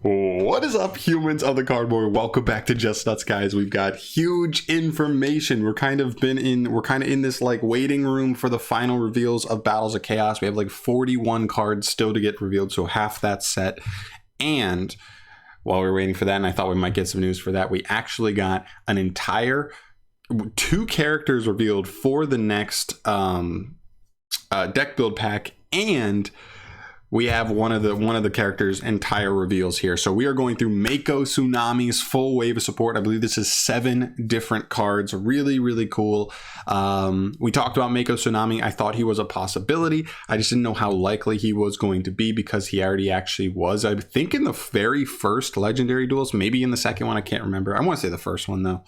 What is up, humans of the cardboard? Welcome back to Just Nuts, guys. We've got huge information. We're kind of in this like waiting room for the final reveals of Battles of Chaos. We have like 41 cards still to get revealed, so half that set. And while we're waiting for that, and I thought we might get some news for that, we actually got an entire 2 characters revealed for the next deck build pack, and we have one of the characters' entire reveals here. So we are going through MAKO TSUNAMI's full wave of support. I believe this is 7 different cards. Really, really cool. We talked about MAKO TSUNAMI. I thought he was a possibility. I just didn't know how likely he was going to be because he already actually was. I think in the very first Legendary Duels, maybe in the second one, I can't remember. I want to say the first one though.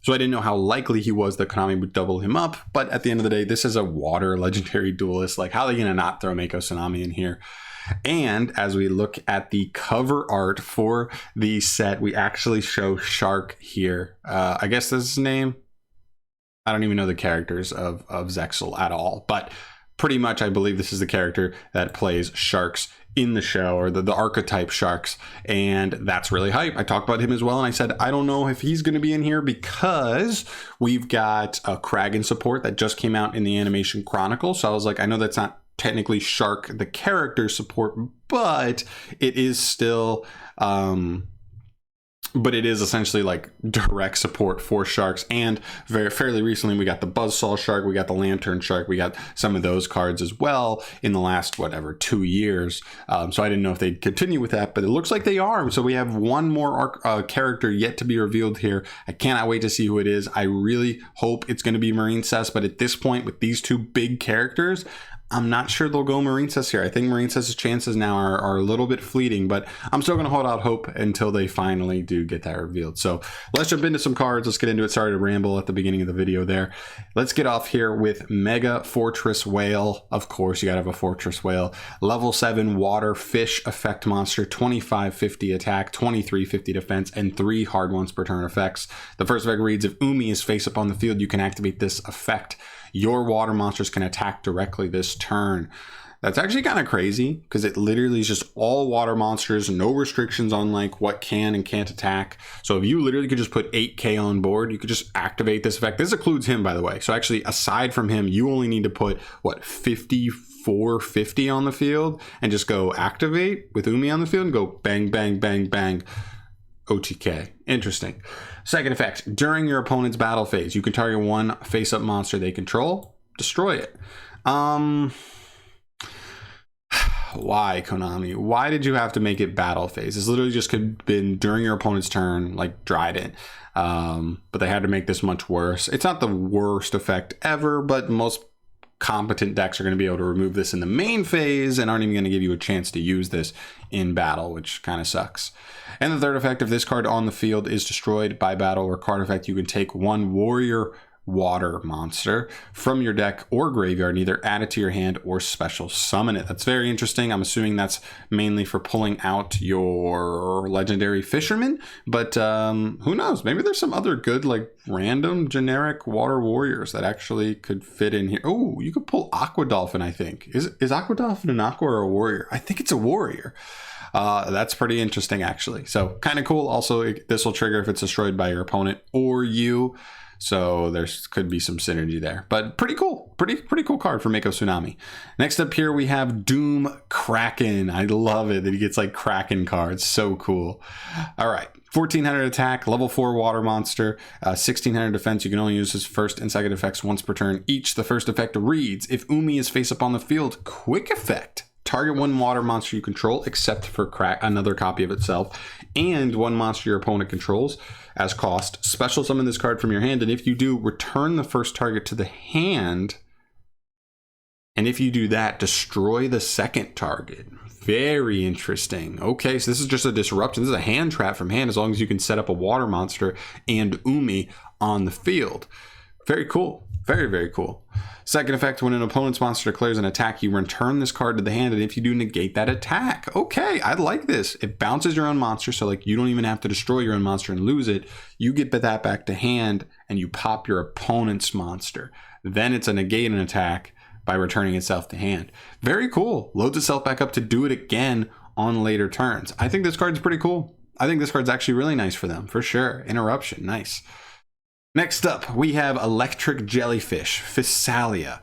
So I didn't know how likely he was that Konami would double him up. But at the end of the day, this is a water legendary duelist. Like, how are they going to not throw MAKO TSUNAMI in here? And as we look at the cover art for the set, we actually show Shark here. I guess that's his name. I don't even know the characters of Zexal at all. But pretty much, I believe this is the character that plays Sharks in the show, or the archetype Sharks, and that's really hype. I talked about him as well, and I said I don't know if he's going to be in here because we've got a Kraken support that just came out in the Animation Chronicle. So I was like, I know that's not technically Shark the character support, but it is still but it is essentially like direct support for Sharks. And fairly recently, we got the Buzzsaw Shark, we got the Lantern Shark, we got some of those cards as well in the last, 2 years. So I didn't know if they'd continue with that, but it looks like they are. So we have one more character yet to be revealed here. I cannot wait to see who it is. I really hope it's going to be Marine Cess, but at this point, with these 2 big characters, I'm not sure they'll go Marine Cess here. I think Marine Cess's chances now are a little bit fleeting, but I'm still going to hold out hope until they finally do get that revealed. So let's jump into some cards. Let's get into it. Sorry to ramble at the beginning of the video there. Let's get off here with Mega Fortress Whale. Of course, you got to have a Fortress Whale. Level 7 Water Fish Effect Monster, 2550 attack, 2350 defense, and 3 hard ones per turn effects. The first effect reads, if UMI is face up on the field, you can activate this effect. Your water monsters can attack directly this turn. That's actually kind of crazy because it literally is just all water monsters, no restrictions on like what can and can't attack. So if you literally could just put 8k on board, you could just activate this effect. This includes him, by the way. So actually, aside from him, you only need to put what, 5450 on the field and just go activate with UMI on the field and go bang, bang, bang, bang. OTK. Interesting. Second effect, during your opponent's battle phase, you can target one face-up monster they control, destroy it. Why, Konami? Why did you have to make it battle phase? This literally just could have been during your opponent's turn, like Dryden. But they had to make this much worse. It's not the worst effect ever, but most competent decks are going to be able to remove this in the main phase and aren't even going to give you a chance to use this in battle, which kind of sucks. And the third effect, if this card on the field is destroyed by battle or card effect, you can take 1 warrior water monster from your deck or graveyard and either add it to your hand or special summon it. That's very interesting. I'm assuming that's mainly for pulling out your legendary fisherman, but who knows? Maybe there's some other good like random generic water warriors that actually could fit in here. Oh, you could pull Aqua Dolphin, I think. Is Aqua Dolphin an aqua or a warrior? I think it's a warrior. That's pretty interesting actually. So kind of cool. Also, this will trigger if it's destroyed by your opponent or you. So there could be some synergy there, but pretty cool. Pretty cool card for MAKO TSUNAMI. Next up here, we have Doom Kraken. I love it that he gets like Kraken cards. So cool. All right. 1400 attack, level 4 water monster, 1600 defense. You can only use his first and second effects once per turn each. The first effect reads, if UMI is face up on the field, quick effect. Target 1 water monster you control, except for another copy of itself, and 1 monster your opponent controls as cost. Special summon this card from your hand, and if you do, return the first target to the hand. And if you do that, destroy the second target. Very interesting. Okay, so this is just a disruption. This is a hand trap from hand as long as you can set up a water monster and UMI on the field. Very cool. Very, very cool. Second effect, when an opponent's monster declares an attack, you return this card to the hand, and if you do, negate that attack. Okay, I like this. It bounces your own monster, so like you don't even have to destroy your own monster and lose it. You get that back to hand, and you pop your opponent's monster. Then it's a negate an attack by returning itself to hand. Very cool. Loads itself back up to do it again on later turns. I think this card's pretty cool. I think this card's actually really nice for them, for sure. Interruption, nice. Next up, we have Electric Jellyfish, Physalia.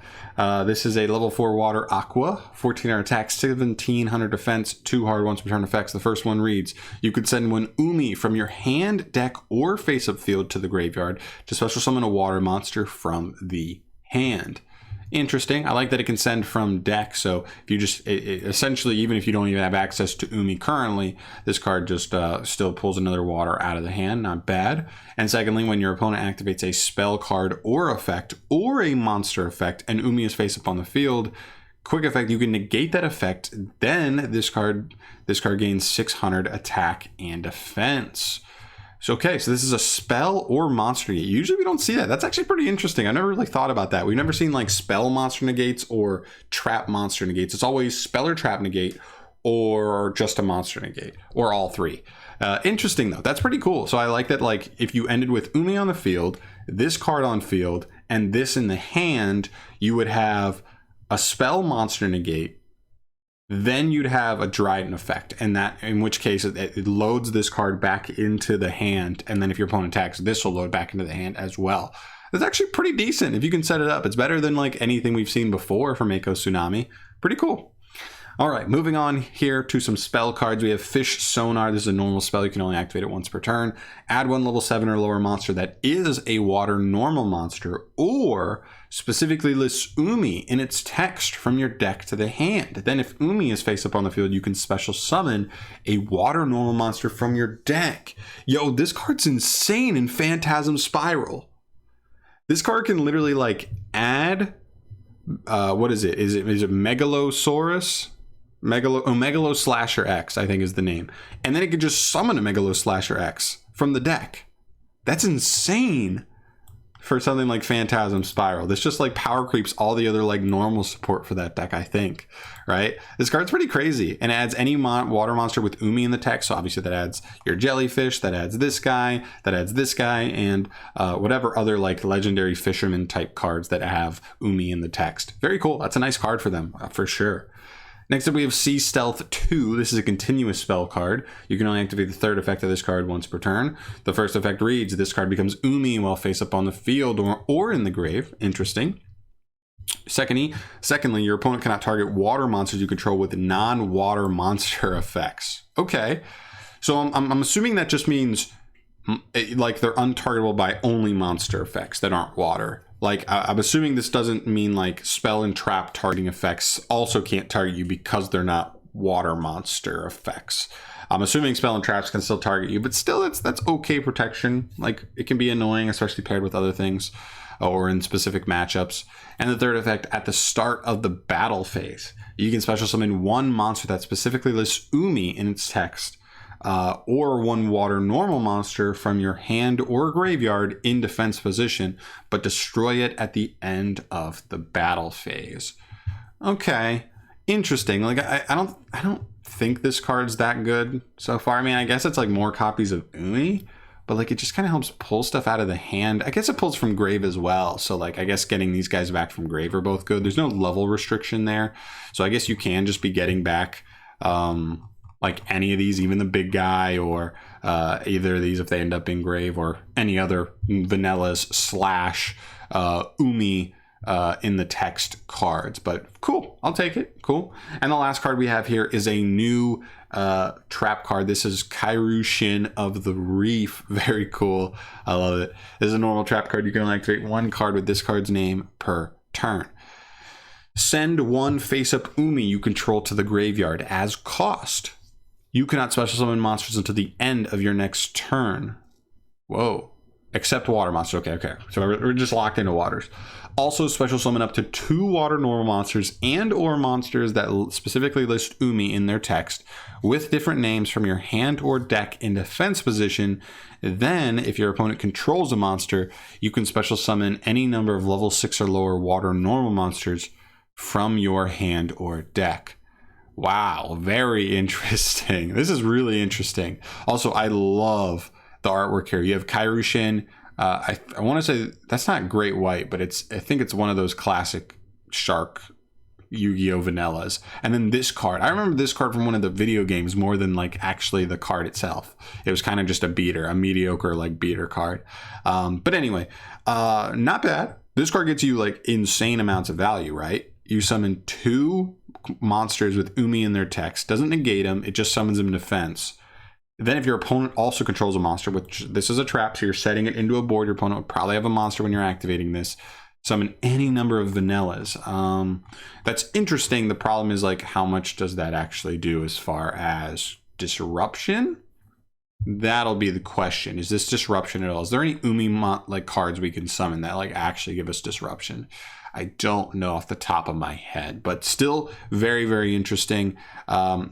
This is a level 4 water aqua, 1400 attack, 1700 defense, 2 hard once per turn effects. The first one reads, you could send one UMI from your hand, deck, or face-up field to the graveyard to special summon a water monster from the hand. Interesting. I like that it can send from deck, so if you just essentially, even if you don't even have access to UMI currently, this card just still pulls another water out of the hand. Not bad. And secondly, when your opponent activates a spell card or effect or a monster effect and UMI is face up on the field, quick effect, you can negate that effect. Then this card gains 600 attack and defense. So, okay, so this is a spell or monster negate. Usually we don't see that. That's actually pretty interesting. I never really thought about that. We've never seen like spell monster negates or trap monster negates. It's always spell or trap negate or just a monster negate or all three. Interesting though. That's pretty cool. So I like that, like if you ended with UMI on the field, this card on field, and this in the hand, you would have a spell monster negate. Then you'd have a Dryden effect, and that, in which case it loads this card back into the hand, and then if your opponent attacks, this will load back into the hand as well. It's actually pretty decent if you can set it up. It's better than like anything we've seen before from MAKO TSUNAMI. Pretty cool. All right, moving on here to some spell cards. We have Fish Sonar. This is a normal spell. You can only activate it once per turn. Add one level 7 or lower monster that is a water normal monster, or specifically lists UMI in its text from your deck to the hand. Then if UMI is face up on the field, you can special summon a water normal monster from your deck. Yo, this card's insane in Phantasm Spiral. This card can literally like add, what is it? Is it Megalosaurus? Megalo Slasher X, I think is the name. And then it could just summon a Megalo Slasher X from the deck. That's insane for something like Phantasm Spiral. This just like power creeps all the other like normal support for that deck, I think, right? This card's pretty crazy and adds any water monster with UMI in the text. So obviously that adds your jellyfish, that adds this guy, and whatever other like legendary fisherman type cards that have UMI in the text. Very cool. That's a nice card for them, for sure. Next up, we have Sea Stealth 2. This is a continuous spell card. You can only activate the third effect of this card once per turn. The first effect reads, this card becomes UMI while face up on the field or in the grave. Interesting. Secondly, your opponent cannot target water monsters you control with non-water monster effects. Okay. So I'm assuming that just means like they're untargetable by only monster effects that aren't water. Like, I'm assuming this doesn't mean like spell and trap targeting effects also can't target you because they're not water monster effects. I'm assuming spell and traps can still target you, but still that's okay protection. Like, it can be annoying, especially paired with other things or in specific matchups. And the third effect, at the start of the battle phase, you can special summon one monster that specifically lists UMI in its text. Or one water normal monster from your hand or graveyard in defense position, but destroy it at the end of the battle phase. Okay, interesting. Like I don't think this card's that good so far. I mean, I guess it's like more copies of UMI, but like it just kind of helps pull stuff out of the hand. I guess it pulls from grave as well. So like I guess getting these guys back from grave are both good. There's no level restriction there, so I guess you can just be getting back like any of these, even the big guy, or either of these if they end up in grave, or any other vanillas slash UMI in the text cards. But cool, I'll take it. Cool. And the last card we have here is a new trap card. This is Kraken of the Reef. Very cool. I love it. This is a normal trap card. You can only activate one card with this card's name per turn. Send one face-up UMI you control to the graveyard as cost. You cannot special summon monsters until the end of your next turn. Whoa. Except water monsters. Okay. So we're just locked into waters. Also special summon up to 2 water normal monsters and or monsters that specifically list UMI in their text with different names from your hand or deck in defense position. Then, if your opponent controls a monster, you can special summon any number of level 6 or lower water normal monsters from your hand or deck. Wow, very interesting. This is really interesting. Also, I love the artwork here. You have Kraken. I want to say that's not great white, but I think it's one of those classic shark Yu-Gi-Oh vanillas. And then this card, I remember this card from one of the video games more than like actually the card itself. It was kind of just a beater, a mediocre like beater card. But anyway, not bad. This card gets you like insane amounts of value, right? You summon 2 monsters with UMI in their text. Doesn't negate them, it just summons them in defense. Then if your opponent also controls a monster, which this is a trap, so you're setting it into a board, your opponent would probably have a monster when you're activating this. Summon any number of vanillas. That's interesting. The problem is like, how much does that actually do as far as disruption? That'll be the question. Is this disruption at all? Is there any UMI like cards we can summon that like actually give us disruption? I don't know off the top of my head, but still very, very interesting.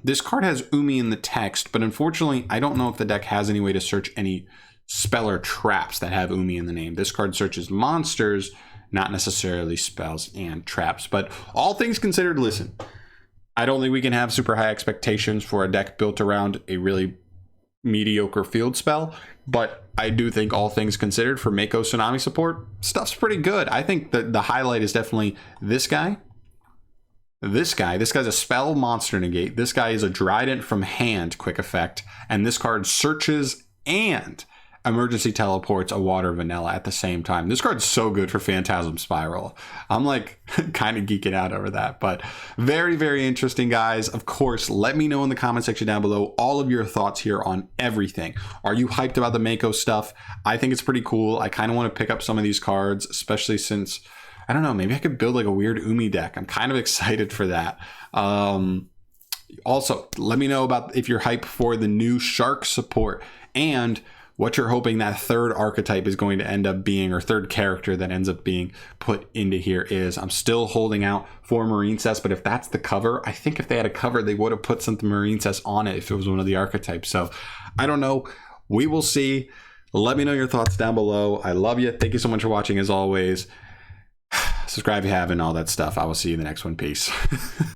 This card has UMI in the text, but unfortunately, I don't know if the deck has any way to search any spell or traps that have UMI in the name. This card searches monsters, not necessarily spells and traps. But all things considered, listen, I don't think we can have super high expectations for a deck built around a really mediocre field spell, but I do think all things considered for MAKO Tsunami support, stuff's pretty good. I think that the highlight is definitely this guy. This guy's a spell monster negate. This guy is a Trident from hand quick effect, and this card searches and emergency teleports a water vanilla at the same time. This card's so good for Phantasm Spiral. I'm like kind of geeking out over that, but very, very interesting, guys. Of course, let me know in the comment section down below all of your thoughts here on everything. Are you hyped about the MAKO stuff? I think it's pretty cool. I kind of want to pick up some of these cards, especially since, I don't know, maybe I could build like a weird UMI deck. I'm kind of excited for that. Also, let me know about if you're hyped for the new Shark support and what you're hoping that third archetype is going to end up being, or third character that ends up being put into here is. I'm still holding out for Marine Cess, but if that's the cover, I think if they had a cover, they would have put something Marine Cess on it if it was one of the archetypes. So I don't know. We will see. Let me know your thoughts down below. I love you. Thank you so much for watching as always. Subscribe if you haven't, all that stuff. I will see you in the next one. Peace.